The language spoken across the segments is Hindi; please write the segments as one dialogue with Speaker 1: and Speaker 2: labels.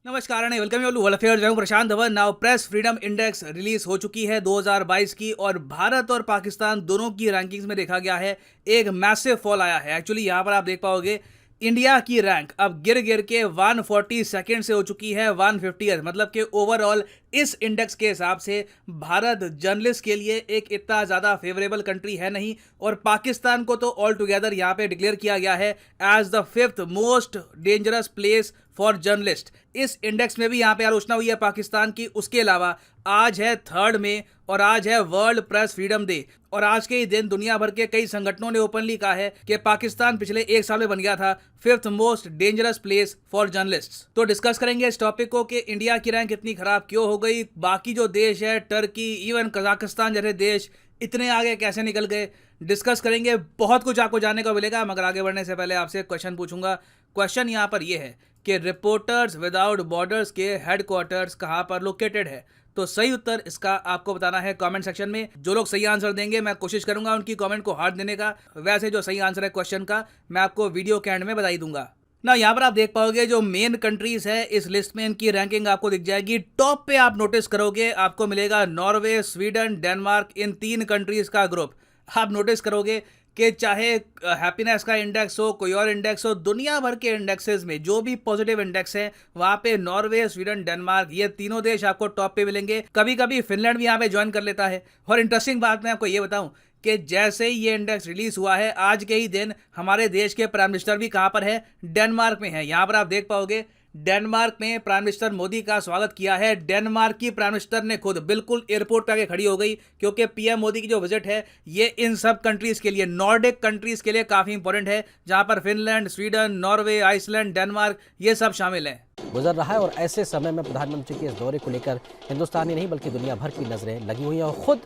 Speaker 1: नमस्कार and welcome you all affair. मैं Prashant Dhawan. Now press freedom index release हो चुकी है 2022 की और भारत और पाकिस्तान दोनों की रैंकिंग्स में देखा गया है एक मैसिव फॉल आया है। एक्चुअली यहाँ पर आप देख पाओगे इंडिया की रैंक अब गिर गिर के 140 सेकेंड से हो चुकी है 150th, मतलब कि ओवरऑल इस इंडेक्स के हिसाब से भारत जर्नलिस्ट के लिए एक इतना ज़्यादा फेवरेबल कंट्री है नहीं, और पाकिस्तान को तो ऑल टुगेदर यहाँ पे डिक्लेयर किया गया है as the 5th most dangerous place for journalist. इस इंडेक्स में भी यहाँ पे आलोचना हुई है पाकिस्तान की। उसके अलावा आज है 3 मई और आज है वर्ल्ड प्रेस फ्रीडम डे, और आज के ही दिन दुनिया भर के कई संगठनों ने ओपनली कहा है कि पाकिस्तान पिछले एक साल में बन गया था 5th most dangerous place for journalists. तो डिस्कस करेंगे इस टॉपिक को कि इंडिया की रैंक इतनी खराब क्यों हो गई, बाकी जो देश है टर्की, इवन कजाकिस्तान जैसे देश इतने आगे कैसे निकल गए, डिस्कस करेंगे। बहुत कुछ आपको जानने को मिलेगा, मगर आगे बढ़ने से पहले आपसे एक क्वेश्चन पूछूंगा। क्वेश्चन यहाँ पर यह है कि रिपोर्टर्स विदाउट बॉर्डर्स के हेडक्वार्टर्स कहाँ पर लोकेटेड है। तो सही उत्तर इसका आपको बताना है कमेंट सेक्शन में। जो लोग सही आंसर देंगे मैं कोशिश करूंगा उनकी कमेंट को हार्ट देने का। वैसे जो सही आंसर है क्वेश्चन का मैं आपको वीडियो के एंड में बता दूंगा ना। यहाँ पर आप देख पाओगे जो मेन कंट्रीज है इस लिस्ट में, इनकी रैंकिंग आपको दिख जाएगी। टॉप पे आप नोटिस करोगे आपको मिलेगा नॉर्वे, स्वीडन, डेनमार्क, इन 3 कंट्रीज का ग्रुप। आप नोटिस करोगे कि चाहे हैप्पीनेस का इंडेक्स हो, कोई और इंडेक्स हो, दुनिया भर के इंडेक्सेस में जो भी पॉजिटिव इंडेक्स है वहां पे नॉर्वे, स्वीडन, डेनमार्क, ये तीनों देश आपको टॉप पे मिलेंगे। कभी कभी फिनलैंड भी यहाँ पे ज्वाइन कर लेता है। और इंटरेस्टिंग बात मैं आपको ये बताऊं कि जैसे ही ये इंडेक्स रिलीज हुआ है आज के ही दिन हमारे देश के प्राइम मिनिस्टर भी कहां पर है, डेनमार्क में है। यहां पर आप देख पाओगे डेनमार्क में प्राइम मिनिस्टर मोदी का स्वागत किया है। डेनमार्क की प्राइम मिनिस्टर ने खुद बिल्कुल एयरपोर्ट पे आके खड़ी हो गई, क्योंकि पीएम मोदी की जो विजिट है ये इन सब कंट्रीज के लिए, नॉर्डिक कंट्रीज के लिए काफी इंपॉर्टेंट है, जहां पर Finland, Sweden, Norway, Iceland, Denmark ये सब शामिल हैं।
Speaker 2: गुजर रहा है और ऐसे समय में प्रधानमंत्री के इस दौरे को लेकर हिंदुस्तान ही नहीं बल्कि दुनिया भर की नजरें लगी हुई हैं और खुद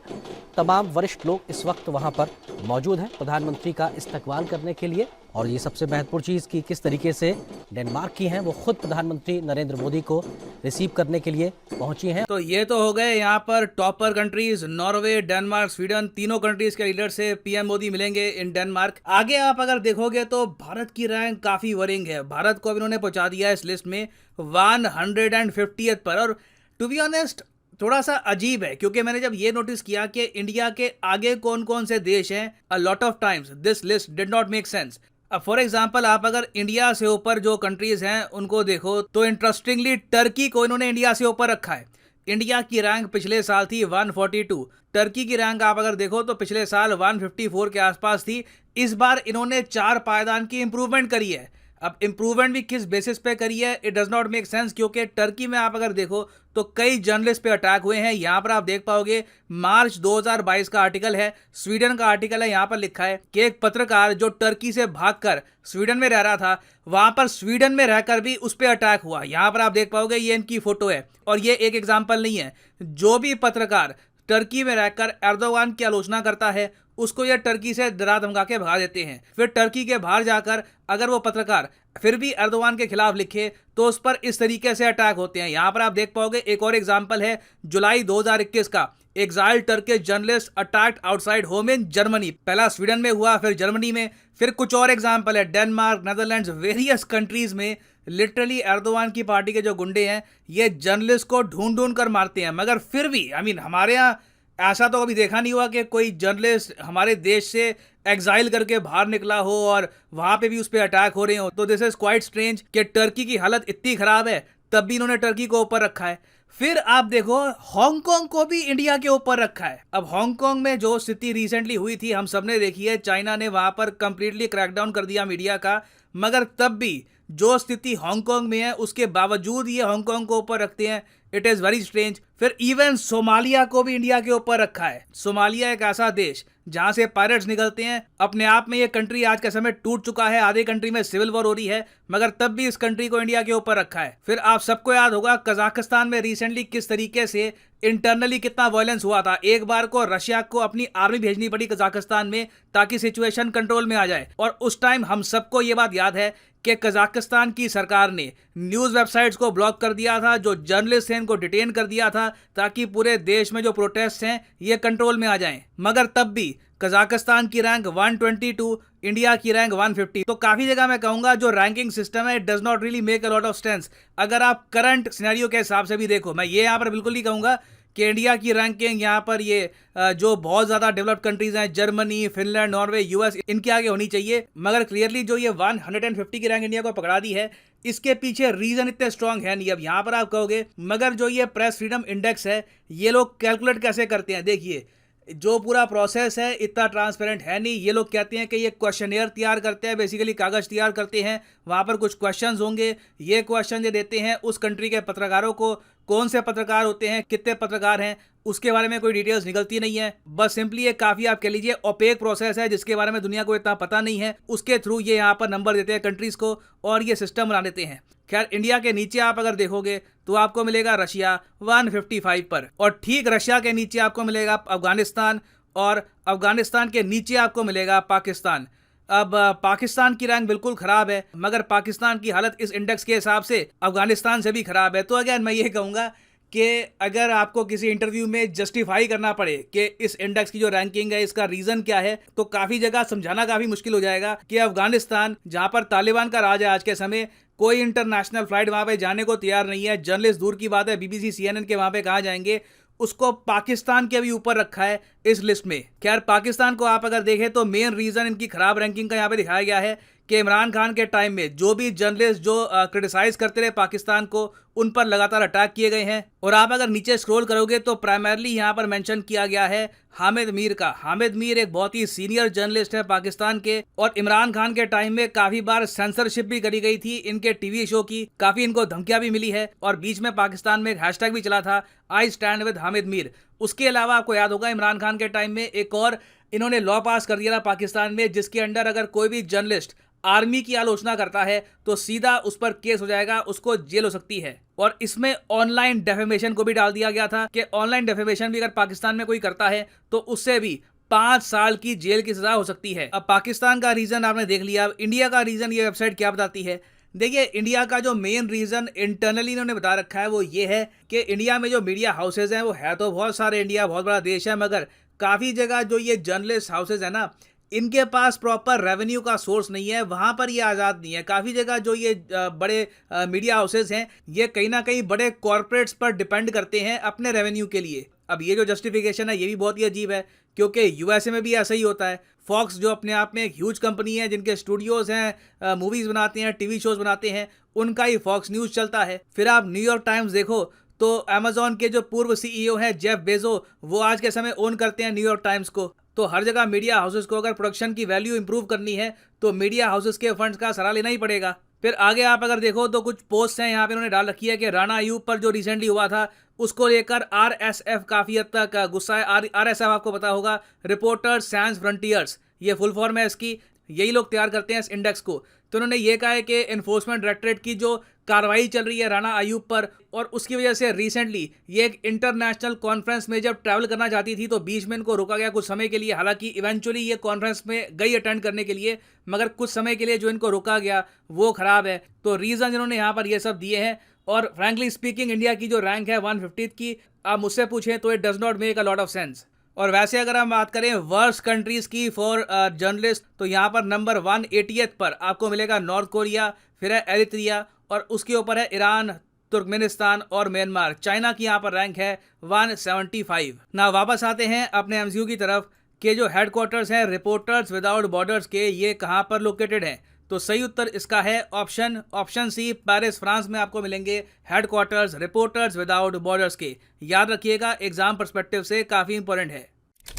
Speaker 2: तमाम वरिष्ठ लोग इस वक्त वहां पर मौजूद हैं प्रधानमंत्री का इस्तकबाल करने के लिए। और ये सबसे महत्वपूर्ण चीज़ कि किस तरीके से डेनमार्क की हैं वो खुद प्रधानमंत्री नरेंद्र मोदी को रिसीव करने के लिए पहुंची हैं।
Speaker 1: तो ये तो हो गए यहाँ पर topper countries, Norway, Denmark, Sweden, तीनों कंट्रीज के लीडर से पीएम मोदी मिलेंगे इन डेनमार्क। आगे आप अगर देखोगे तो भारत की रैंक काफी वरिंग है। भारत को अब इन्होंने पहुंचा दिया है इस लिस्ट में 150th पर। और टू बी ऑनेस्ट थोड़ा सा अजीब है, क्योंकि मैंने जब ये नोटिस किया कि इंडिया के आगे कौन कौन से देश हैं, a lot of times this list did not make sense. अब फॉर एग्जाम्पल आप अगर इंडिया से ऊपर जो कंट्रीज हैं उनको देखो तो इंटरेस्टिंगली टर्की को इन्होंने इंडिया से ऊपर रखा है। इंडिया की रैंक पिछले साल थी 142, टर्की की रैंक आप अगर देखो तो पिछले साल 154 के आसपास थी। इस बार इन्होंने 4 पायदान की इंप्रूवमेंट करी है। अब इंप्रूवमेंट भी किस बेसिस पे करी है, it does not make sense, क्योंकि टर्की में आप अगर देखो तो कई जर्नलिस्ट पे अटैक हुए हैं। यहां पर आप देख पाओगे मार्च 2022 का आर्टिकल है, स्वीडन का आर्टिकल है। यहां पर लिखा है कि एक पत्रकार जो टर्की से भागकर स्वीडन में रह रहा था, वहां पर स्वीडन में रहकर भी उस पर अटैक हुआ। यहां पर आप देख पाओगे ये इनकी फोटो है, और ये एक एग्जाम्पल नहीं है। जो भी पत्रकार टर्की में रहकर एर्दोगान की आलोचना करता है उसको ये टर्की से डरा धमका के भगा देते हैं। फिर टर्की के बाहर जाकर अगर वो पत्रकार फिर भी एर्दोगान के खिलाफ लिखे तो उस पर इस तरीके से अटैक होते हैं। यहां पर आप देख पाओगे एक और एग्जाम्पल है जुलाई 2021 का, exile Turkish journalist attacked outside home in Germany. पहला स्वीडन में हुआ, फिर जर्मनी में, फिर कुछ और एग्जाम्पल है डेनमार्क, नेदरलैंड्स, वेरियस कंट्रीज में। लिटरली एर्दोगान की पार्टी के जो गुंडे हैं ये जर्नलिस्ट को ढूंढ ढूंढ कर मारते हैं। मगर फिर भी हमारे यहाँ ऐसा तो कभी देखा नहीं हुआ कि कोई जर्नलिस्ट हमारे देश से एग्जाइल करके बाहर निकला हो और वहां पे भी उस पर अटैक हो रहे हो। तो दिस इज क्वाइट स्ट्रेंज कि टर्की की हालत इतनी खराब है तब भी इन्होंने टर्की को ऊपर रखा है। फिर आप देखो हांगकांग को भी इंडिया के ऊपर रखा है। अब हांगकांग में जो स्थिति रिसेंटली हुई थी हम सबने देखी है, चाइना ने वहां पर कंप्लीटली क्रैकडाउन कर दिया मीडिया का, मगर तब भी जो स्थिति हांगकांग में है उसके बावजूद ये हांगकांग को ऊपर रखते हैं। It is very strange. फिर इवन सोमालिया को भी इंडिया के ऊपर रखा है। सोमालिया एक ऐसा देश जहां से पायरेट्स निकलते हैं। अपने आप में ये कंट्री आज के समय टूट चुका है, आधे कंट्री में सिविल वॉर हो रही है, मगर तब भी इस कंट्री को इंडिया के ऊपर रखा है। फिर आप सबको याद होगा कजाकिस्तान में रिसेंटली किस तरीके से इंटरनली कितना वायलेंस हुआ था। एक बार को रशिया को अपनी आर्मी भेजनी पड़ी कजाकिस्तान में ताकि सिचुएशन कंट्रोल में आ जाए। और उस टाइम हम सबको ये बात याद है कि कजाकिस्तान की सरकार ने न्यूज वेबसाइट्स को ब्लॉक कर दिया था, जो जर्नलिस्ट हैं इनको डिटेन कर दिया था ताकि पूरे देश में जो प्रोटेस्ट हैं ये कंट्रोल में आ जाएं। मगर तब भी कजाकिस्तान की रैंक 122, इंडिया की रैंक 150। तो काफी जगह मैं कहूंगा जो रैंकिंग सिस्टम है does not really make a lot of sense. अगर आप करंट सिनेरियो के हिसाब से भी देखो, मैं ये यहाँ पर बिल्कुल नहीं कहूंगा कि इंडिया की रैंकिंग यहाँ पर ये जो बहुत ज़्यादा डेवलप्ड कंट्रीज हैं, जर्मनी, फिनलैंड, नॉर्वे, यूएस, इनके आगे होनी चाहिए, मगर क्लियरली जो ये 150 की रैंक इंडिया को पकड़ा दी है, इसके पीछे रीजन इतने स्ट्रांग है नहीं। अब यहाँ पर आप कहोगे मगर जो ये प्रेस फ्रीडम इंडेक्स है ये लोग कैलकुलेट कैसे करते हैं? देखिए, जो पूरा प्रोसेस है इतना ट्रांसपेरेंट है नहीं। ये लोग कहते हैं कि ये क्वेश्चनियर तैयार करते हैं, बेसिकली कागज तैयार करते हैं, वहाँ पर कुछ क्वेश्चंस होंगे, ये क्वेश्चन ये देते हैं उस कंट्री के पत्रकारों को। कौन से पत्रकार होते हैं, कितने पत्रकार हैं, उसके बारे में कोई डिटेल्स निकलती नहीं है। बस सिंपली ये काफ़ी आप कह लीजिए ओपेक प्रोसेस है जिसके बारे में दुनिया को इतना पता नहीं है। उसके थ्रू ये यहाँ पर नंबर देते हैं कंट्रीज़ को और ये सिस्टम बना देते हैं। खैर, इंडिया के नीचे आप अगर देखोगे तो आपको मिलेगा रशिया 155 पर, और ठीक रशिया के नीचे आपको मिलेगा अफगानिस्तान, और अफगानिस्तान के नीचे आपको मिलेगा पाकिस्तान। अब पाकिस्तान की रैंक बिल्कुल खराब है, मगर पाकिस्तान की हालत इस इंडेक्स के हिसाब से अफगानिस्तान से भी खराब है। तो अगेन मैं ये कहूँगा कि अगर आपको किसी इंटरव्यू में जस्टिफाई करना पड़े कि इस इंडेक्स की जो रैंकिंग है इसका रीज़न क्या है, तो काफ़ी जगह समझाना काफ़ी मुश्किल हो जाएगा कि अफगानिस्तान, जहाँ पर तालिबान का राज है आज के समय, कोई इंटरनेशनल फ्लाइट वहाँ पे जाने को तैयार नहीं है। जर्नलिस्ट दूर की बात है, बीबीसी, CNN के वहाँ पे कहाँ जाएंगे, उसको पाकिस्तान के भी ऊपर रखा है इस लिस्ट में। खैर, पाकिस्तान को आप अगर देखें तो मेन रीज़न इनकी खराब रैंकिंग का यहाँ पे दिखाया गया है कि इमरान खान के टाइम में जो भी जर्नलिस्ट जो क्रिटिसाइज करते रहे पाकिस्तान को, उन पर लगातार अटैक किए गए हैं। और आप अगर नीचे स्क्रॉल करोगे तो प्राइमरली यहाँ पर मेंशन किया गया है हामिद मीर का। हामिद मीर एक बहुत ही सीनियर जर्नलिस्ट है पाकिस्तान के, और इमरान खान के टाइम में काफ़ी बार सेंसरशिप भी करी गई थी इनके टीवी शो की, काफ़ी इनको धमकियाँ भी मिली है, और बीच में पाकिस्तान में एक हैशटैग भी चला था, I stand with Hamid Mir. उसके अलावा आपको याद होगा इमरान खान के टाइम में एक और इन्होंने लॉ पास कर दिया था पाकिस्तान में, जिसके अंडर अगर कोई भी जर्नलिस्ट आर्मी की आलोचना करता है तो सीधा उस पर केस हो जाएगा, उसको जेल हो सकती है। और इसमें ऑनलाइन डेफेमेशन को भी डाल दिया गया था कि ऑनलाइन डेफेमेशन भी अगर पाकिस्तान में कोई करता है तो उससे भी 5 साल की जेल की सजा हो सकती है। अब पाकिस्तान का रीजन आपने देख लिया, अब इंडिया का रीजन ये वेबसाइट क्या बताती है? देखिए, इंडिया का जो मेन रीजन इंटरनली इन्होंने बता रखा है वो ये है कि इंडिया में जो मीडिया हाउसेज हैं वो है तो बहुत सारे, इंडिया बहुत बड़ा देश है, मगर काफ़ी जगह जो ये जर्नलिस्ट हाउसेज है ना, इनके पास प्रॉपर रेवेन्यू का सोर्स नहीं है, वहाँ पर ये आज़ाद नहीं है। काफ़ी जगह जो ये बड़े मीडिया हाउसेज हैं ये कहीं ना कहीं बड़े कॉरपोरेट्स पर डिपेंड करते हैं अपने रेवेन्यू के लिए। अब ये जो जस्टिफिकेशन है ये भी बहुत ही अजीब है, क्योंकि यूएसए में भी ऐसा ही होता है। फॉक्स जो अपने आप में एक ह्यूज कंपनी है, जिनके स्टूडियोज़ हैं, मूवीज़ बनाते हैं, टीवी शोज़ बनाते हैं, उनका ही फॉक्स न्यूज़ चलता है। फिर आप न्यूयॉर्क टाइम्स देखो तो अमेजॉन के जो पूर्व CEO हैं जेफ बेजो, वो आज के समय ओन करते हैं न्यूयॉर्क टाइम्स को। तो हर जगह मीडिया हाउसेस को अगर प्रोडक्शन की वैल्यू इंप्रूव करनी है तो मीडिया हाउसेस के फंड्स का सहारा लेना ही पड़ेगा। फिर आगे आप अगर देखो तो कुछ पोस्ट हैं यहाँ पे उन्होंने डाल रखी है कि राणा अयूब पर जो रिसेंटली हुआ था उसको लेकर RSF काफ़ी हद तक गुस्सा है। RSF आपको पता होगा, रिपोर्टर्स सैंस फ्रंटियर्स, ये फुल फॉर्म है इसकी, यही लोग तैयार करते हैं इस इंडेक्स को। तो उन्होंने ये कहा है कि एनफोर्समेंट डायरेक्टरेट की जो कार्रवाई चल रही है राणा अयूब पर, और उसकी वजह से रिसेंटली ये एक इंटरनेशनल कॉन्फ्रेंस में जब ट्रैवल करना चाहती थी तो बीच में इनको रोका गया कुछ समय के लिए। हालांकि इवेंचुअली ये कॉन्फ्रेंस में गई अटेंड करने के लिए, मगर कुछ समय के लिए जो इनको रोका गया वो खराब है। तो रीज़न इन्होंने यहाँ पर ये सब दिए हैं। और फ्रैंकली स्पीकिंग इंडिया की जो रैंक है 150 की, आप मुझसे पूछें तो it does not make a lot of sense. और वैसे अगर हम बात करें वर्स्ट कंट्रीज़ की फॉर जर्नलिस्ट, तो यहाँ पर नंबर 180th पर आपको मिलेगा नॉर्थ कोरिया, फिर है एरित्रिया, और उसके ऊपर है ईरान, तुर्कमेनिस्तान और म्यांमार। चाइना की यहाँ पर रैंक है 175। ना वापस आते हैं अपने MCQ की तरफ कि जो हेडक्वार्टर्स हैं रिपोर्टर्स विदाउट बॉर्डर्स के, ये कहाँ पर लोकेटेड हैं? तो सही उत्तर इसका है ऑप्शन सी, पेरिस फ्रांस में आपको मिलेंगे हेडक्वार्टर्स रिपोर्टर्स विदाउट बॉर्डर्स के। याद रखिएगा, एग्जाम पर्सपेक्टिव से काफ़ी इंपॉर्टेंट है।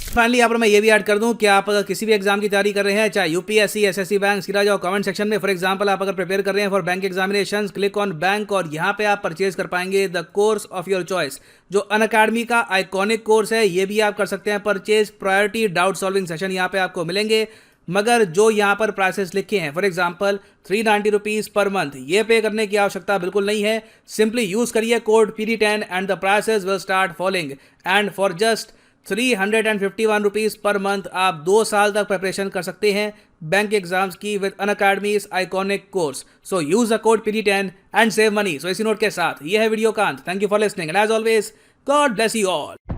Speaker 1: फाइनली यहाँ पर मैं ये भी ऐड कर दूं कि आप अगर किसी भी एग्जाम की तैयारी कर रहे हैं, चाहे UPSC, SSC बैंक, सीधा जाओ कमेंट सेक्शन में। फॉर एग्जांपल आप अगर प्रिपेयर कर रहे हैं for bank examinations, click on bank और यहाँ पे आप परचेज कर पाएंगे the course of your choice. जो अनअकैडमी का आइकॉनिक कोर्स है ये भी आप कर सकते हैं purchase. Priority doubt solving session यहाँ पे आपको मिलेंगे, मगर जो यहाँ पर प्राइसेस लिखे हैं for example 390 rupees per month, ये पे करने की आवश्यकता बिल्कुल नहीं है। सिंपली यूज़ करिए code PD10 and the prices will start following. And for just 351 rupees per month आप 2 साल तक प्रिपरेशन कर सकते हैं बैंक एग्जाम्स की with Unacademy's iconic course. So use the code PD10 and save money. So इसी नोट के साथ ये है वीडियो का अंत। Thank you for listening and as always God bless you all.